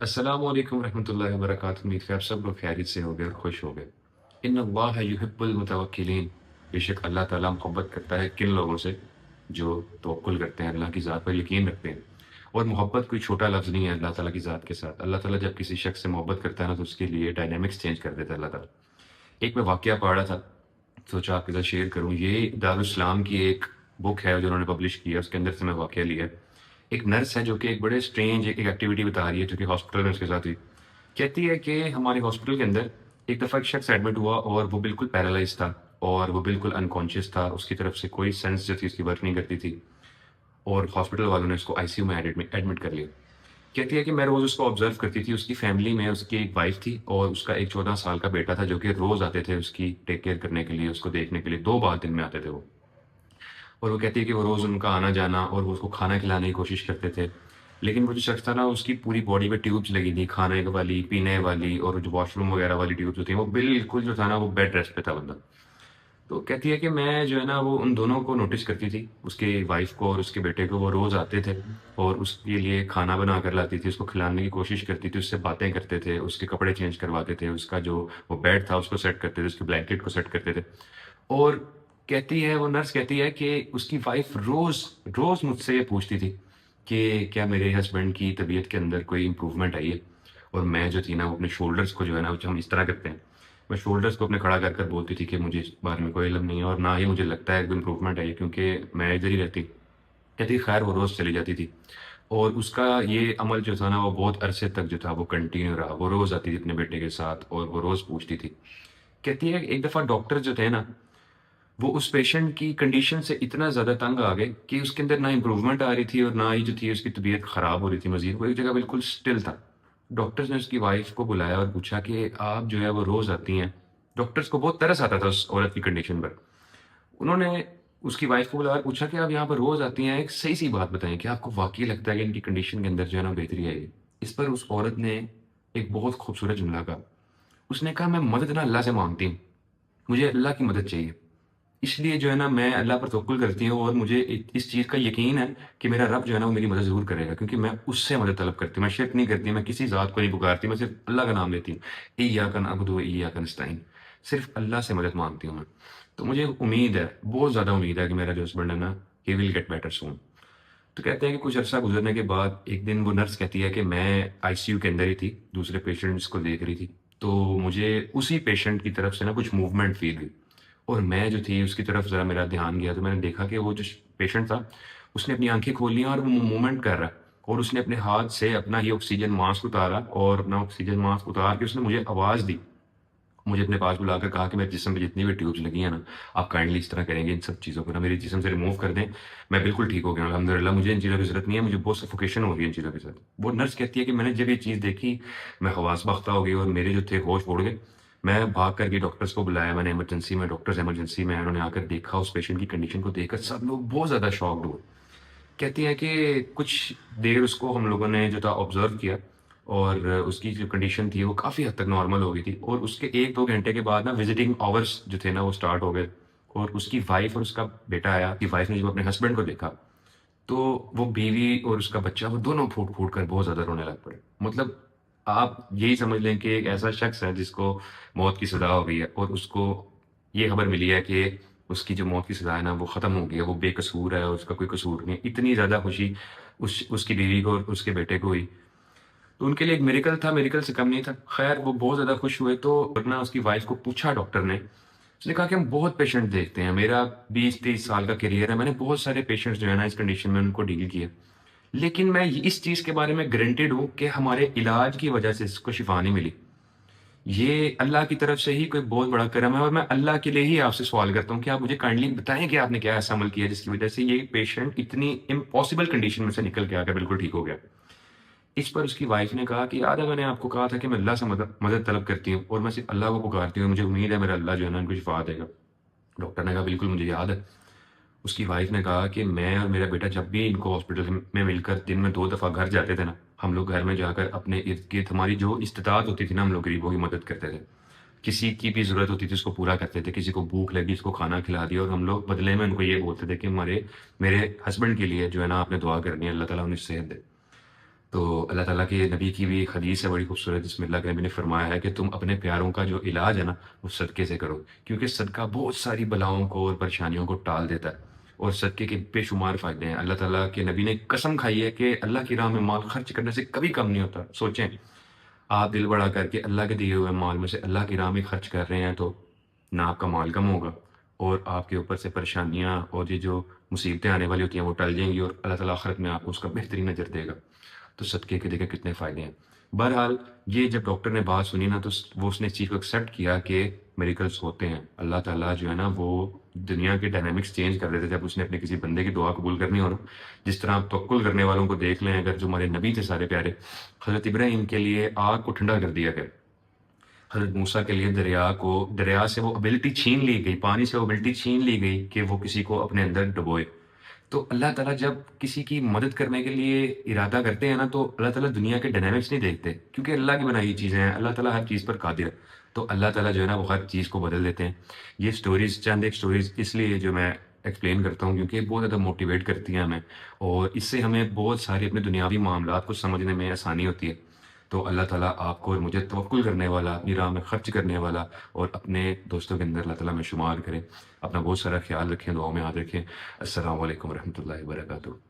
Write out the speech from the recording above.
السلام علیکم ورحمۃ اللہ وبرکاتہ۔ امید ہے آپ سب لوگ خیریت سے ہو گئے اور خوش ہو گئے۔ ان اللہ یحب المتوکلین، بے شک اللہ تعالیٰ محبت کرتا ہے کن لوگوں سے؟ جو توکل کرتے ہیں، اللہ کی ذات پر یقین رکھتے ہیں۔ اور محبت کوئی چھوٹا لفظ نہیں ہے اللہ تعالیٰ کی ذات کے ساتھ۔ اللہ تعالیٰ جب کسی شخص سے محبت کرتا ہے نا تو اس کے لیے ڈائنامکس چینج کر دیتا ہے اللہ تعالیٰ۔ ایک میں واقعہ پڑھ رہا تھا، سوچا آپ کے ساتھ شیئر کروں۔ یہ دارالاسلام کی ایک بک ہے جو انہوں نے پبلش کی ہے، اس کے اندر سے میں واقعہ لیا ہے۔ ایک نرس ہے جو کہ ایک بڑے سٹرینج ایک ایکٹیویٹی بتا رہی ہے جو کہ ہاسپٹل میں اس کے ساتھ ہوئی۔ کہتی ہے کہ ہمارے ہاسپٹل کے اندر ایک دفعہ ایک شخص ایڈمٹ ہوا اور وہ بالکل پیرالائز تھا اور وہ بالکل انکانشیس تھا، اس کی طرف سے کوئی سینس جو تھی اس کی ورک نہیں کرتی تھی، اور ہاسپٹل والوں نے اس کو آئی سی یو میں ایڈمٹ کر لیا۔ کہتی ہے کہ میں روز اس کو آبزرو کرتی تھی، اس کی فیملی میں اس کی ایک وائف تھی اور اس کا ایک 14 سال کا بیٹا تھا جو کہ روز آتے تھے اس کی ٹیک کیئر کرنے کے لیے، اس کو دیکھنے کے لیے 2 بار دن میں آتے تھے وہ۔ اور وہ کہتی ہے کہ وہ روز ان کا آنا جانا اور وہ اس کو کھانا کھلانے کی کوشش کرتے تھے، لیکن وہ جو شخص تھا نا اس کی پوری باڈی پہ ٹیوبس لگی تھی، کھانے والی، پینے والی، اور جو واش روم وغیرہ والی ٹیوبس ہوتی ہیں، وہ بالکل جو تھا نا وہ بیڈ ریسٹ پہ تھا بندہ۔ تو کہتی ہے کہ میں جو ہے نا وہ ان دونوں کو نوٹس کرتی تھی، اس کے وائف کو اور اس کے بیٹے کو۔ وہ روز آتے تھے اور اس کے لیے کھانا بنا کر لاتی تھی، اس کو کھلانے کی کوشش کرتی تھی، اس سے باتیں کرتے تھے، اس کے کپڑے چینج کرواتے تھے، اس کا جو وہ بیڈ تھا اس کو سیٹ کرتے تھے، اس کے بلینکٹ کو سیٹ کرتے تھے۔ اور کہتی ہے وہ نرس کہتی ہے کہ اس کی وائف روز روز مجھ سے یہ پوچھتی تھی کہ کیا میرے ہسبینڈ کی طبیعت کے اندر کوئی امپروومنٹ آئی ہے؟ اور میں جو تھی نا وہ اپنے شولڈرز کو جو ہے نا جو ہم اس طرح کرتے ہیں، میں شولڈرز کو اپنے کھڑا کر کر بولتی تھی کہ مجھے اس بارے میں کوئی علم نہیں ہے اور نہ ہی مجھے لگتا ہے کوئی امپروومنٹ آئی ہے، کیونکہ میں ادھر ہی رہتی۔ کہتی خیر وہ روز چلی جاتی تھی اور اس کا یہ عمل جو تھا نا وہ بہت عرصے تک جو تھا وہ کنٹینیو رہا۔ وہ روز آتی تھی اپنے بیٹے کے ساتھ اور وہ روز پوچھتی تھی۔ کہتی ہے کہ ایک دفعہ ڈاکٹر جو تھے نا وہ اس پیشنٹ کی کنڈیشن سے اتنا زیادہ تنگ آ گئے کہ اس کے اندر نہ امپروومنٹ آ رہی تھی اور نہ ہی جو تھی اس کی طبیعت خراب ہو رہی تھی مزید، وہ ایک جگہ بالکل سٹل تھا۔ ڈاکٹرز نے اس کی وائف کو بلایا اور پوچھا کہ آپ جو ہے وہ روز آتی ہیں؟ ڈاکٹرز کو بہت ترس آتا تھا اس عورت کی کنڈیشن پر۔ انہوں نے اس کی وائف کو بلایا اور پوچھا کہ آپ یہاں پر روز آتی ہیں، ایک صحیح سی بات بتائیں کہ آپ کو واقعی لگتا ہے کہ ان کی کنڈیشن کے اندر جو ہے نا بہتری آئے گی؟ اس پر اس عورت نے ایک بہت خوبصورت جملہ کہا۔ اس نے کہا میں مدد نہ اللہ سے مانگتی ہوں، مجھے اللہ کی مدد چاہیے، اس لیے جو ہے نا میں اللہ پر توکل کرتی ہوں اور مجھے اس چیز کا یقین ہے کہ میرا رب جو ہے نا وہ میری مدد ضرور کرے گا، کیونکہ میں اس سے مدد طلب کرتی ہوں، میں شرک نہیں کرتی، میں کسی ذات کو نہیں پکارتی، میں صرف اللہ کا نام لیتی ہوں۔ ایاک نعبد و ایاک نستعین، صرف اللہ سے مدد مانگتی ہوں میں۔ تو مجھے امید ہے، بہت زیادہ امید ہے کہ میرا جو ہسبینڈ ہے نا ہی ول گیٹ بیٹر سون۔ تو کہتے ہیں کہ کچھ عرصہ گزرنے کے بعد ایک دن وہ نرس کہتی ہے کہ میں آئی سی یو کے اندر ہی تھی، دوسرے پیشنٹس کو دیکھ رہی تھی، تو مجھے اسی پیشنٹ کی طرف سے نا کچھ موومنٹ فیل ہوئی، اور میں جو تھی اس کی طرف ذرا میرا دھیان گیا تو میں نے دیکھا کہ وہ جو پیشنٹ تھا اس نے اپنی آنکھیں کھول لیا اور وہ موومنٹ کر رہا ہے، اور اس نے اپنے ہاتھ سے اپنا ہی آکسیجن ماسک اتارا اور اپنا آکسیجن ماسک اتار کے اس نے مجھے آواز دی، مجھے اپنے پاس بلا کر کہا کہ میرے جسم میں جتنی بھی ٹیوبس لگی ہیں نا آپ کائنڈلی اس طرح کریں گے ان سب چیزوں کو نا میرے جسم سے ریموو کر دیں، میں بالکل ٹھیک ہو گیا ہوں الحمدللہ، مجھے ان چیزوں کی ضرورت نہیں ہے، مجھے بہت سفوکیشن ہو رہی ہے ان چیزوں کے ساتھ۔ وہ نرس کہتی ہے کہ میں نے جب یہ چیز دیکھی میں حواس باختہ ہو گئی اور میرے جو تھے ہوش اڑ گئے۔ میں بھاگ کر کے ڈاکٹرس کو بلایا، میں نے ایمرجنسی میں، ڈاکٹرز ایمرجنسی میں انہوں نے آ کر دیکھا، اس پیشنٹ کی کنڈیشن کو دیکھ کر سب لوگ بہت زیادہ شاکڈ ہوئے۔ کہتی ہیں کہ کچھ دیر اس کو ہم لوگوں نے جو تھا آبزرو کیا اور اس کی جو کنڈیشن تھی وہ کافی حد تک نارمل ہو گئی تھی، اور اس کے 1-2 گھنٹے کے بعد نا وزٹنگ آورس جو تھے نا وہ سٹارٹ ہو گئے، اور اس کی وائف اور اس کا بیٹا آیا کہ وائف نے جب اپنے ہسبینڈ کو دیکھا تو وہ بیوی اور اس کا بچہ وہ دونوں پھوٹ پھوٹ کر بہت زیادہ رونے لگ پڑے۔ مطلب آپ یہی سمجھ لیں کہ ایک ایسا شخص ہے جس کو موت کی سزا ہو گئی ہے اور اس کو یہ خبر ملی ہے کہ اس کی جو موت کی سزا ہے نا وہ ختم ہو گئی ہے، وہ بے قصور ہے اور اس کا کوئی قصور نہیں ہے۔ اتنی زیادہ خوشی اس کی بیوی کو اور اس کے بیٹے کو ہوئی، تو ان کے لیے ایک میریکل تھا، میریکل سے کم نہیں تھا۔ خیر وہ بہت زیادہ خوش ہوئے، تو ورنہ اس کی وائف کو پوچھا ڈاکٹر نے، اس نے کہا کہ ہم بہت پیشنٹ دیکھتے ہیں، میرا 20-30 سال کا کیریئر ہے، میں نے بہت سارے پیشنٹس جو ہے نا اس کنڈیشن میں ان کو ڈیل کیا، لیکن میں اس چیز کے بارے میں گارنٹیڈ ہوں کہ ہمارے علاج کی وجہ سے اس کو شفا نہیں ملی، یہ اللہ کی طرف سے ہی کوئی بہت بڑا کرم ہے، اور میں اللہ کے لیے ہی آپ سے سوال کرتا ہوں کہ آپ مجھے کائنڈلی بتائیں کہ آپ نے کیا ایسا عمل کیا جس کی وجہ سے یہ پیشنٹ اتنی امپاسبل کنڈیشن میں سے نکل کے آ کر بالکل ٹھیک ہو گیا۔ اس پر اس کی وائف نے کہا کہ یاد ہے میں نے آپ کو کہا تھا کہ میں اللہ سے مدد طلب کرتی ہوں اور میں صرف اللہ کو پکارتی ہوں، مجھے امید ہے میرا اللہ جو ہے نا ان کو شفا دے گا۔ ڈاکٹر نے کہا بالکل مجھے یاد ہے۔ اس کی وائف نے کہا کہ میں اور میرا بیٹا جب بھی ان کو ہاسپٹل میں مل کر دن میں 2 دفعہ گھر جاتے تھے نا، ہم لوگ گھر میں جا کر اپنے ارد گرد ہماری جو استطاعت ہوتی تھی نا ہم لوگ غریبوں کی مدد کرتے تھے، کسی کی بھی ضرورت ہوتی تھی اس کو پورا کرتے تھے، کسی کو بھوک لگی اس کو کھانا کھلا دیا، اور ہم لوگ بدلے میں ان کو یہ بولتے تھے کہ میرے ہسبینڈ کے لیے جو ہے نا آپ نے دعا کرنی ہے، اللہ تعالیٰ انہیں صحت دے۔ تو اللہ تعالیٰ کے نبی کی بھی ایک حدیث ہے بڑی خوبصورت، جس میں اللہ کے نبی نے فرمایا ہے کہ تم اپنے پیاروں کا جو علاج ہے نا وہ صدقے سے کرو، کیونکہ صدقہ بہت ساری بلاؤں کو اور پریشانیوں کو ٹال دیتا ہے، اور صدقے کے بے شمار فائدے ہیں۔ اللہ تعالیٰ کے نبی نے قسم کھائی ہے کہ اللہ کی راہ میں مال خرچ کرنے سے کبھی کم نہیں ہوتا۔ سوچیں، آپ دل بڑا کر کے اللہ کے دیے ہوئے مال میں سے اللہ کی راہ میں خرچ کر رہے ہیں، تو نہ آپ کا مال کم ہوگا، اور آپ کے اوپر سے پریشانیاں اور یہ جو مصیبتیں آنے والی ہوتی ہیں وہ ٹل جائیں گی، اور اللہ تعالیٰ آخرت میں آپ کو اس کا بہترین اجر دے گا۔ تو صدقے کے دیکھیں کتنے فائدے ہیں۔ بہرحال یہ جب ڈاکٹر نے بات سنی نا، تو وہ اس نے اس چیز کو ایکسیپٹ کیا کہ میریکلس ہوتے ہیں۔ اللہ تعالیٰ جو ہے نا وہ دنیا کے ڈائنامکس چینج کر دیتے جب اس نے اپنے کسی بندے کی دعا قبول کرنی ہو نا۔ جس طرح آپ توکل کرنے والوں کو دیکھ لیں، اگر جو ہمارے نبی تھے سارے پیارے، حضرت ابراہیم کے لیے آگ کو ٹھنڈا کر دیا گیا، حضرت موسیٰ کے لیے دریا سے وہ ابیلٹی چھین لی گئی، پانی سے وہ ابیلٹی چھین لی گئی کہ وہ کسی کو اپنے اندر ڈبوئے۔ تو اللہ تعالیٰ جب کسی کی مدد کرنے کے لیے ارادہ کرتے ہیں نا، تو اللہ تعالیٰ دنیا کے ڈائنامکس نہیں دیکھتے، کیونکہ اللہ کی بنائی چیزیں ہیں، اللہ تعالیٰ ہر چیز پر قادر ہے۔ تو اللہ تعالیٰ جو ہے نا وہ ہر چیز کو بدل دیتے ہیں۔ یہ سٹوریز، چند ایک سٹوریز اس لیے جو میں ایکسپلین کرتا ہوں کیونکہ بہت زیادہ موٹیویٹ کرتی ہیں ہمیں، اور اس سے ہمیں بہت سارے اپنے دنیاوی معاملات کو سمجھنے میں آسانی ہوتی ہے۔ تو اللہ تعالیٰ آپ کو اور مجھے توکل کرنے والا، اپنی راہ میں خرچ کرنے والا اور اپنے دوستوں کے اندر اللہ تعالیٰ میں شمار کرے۔ اپنا بہت سارا خیال رکھیں، دعاؤں میں یاد رکھیں۔ السلام علیکم ورحمۃ اللہ وبرکاتہ۔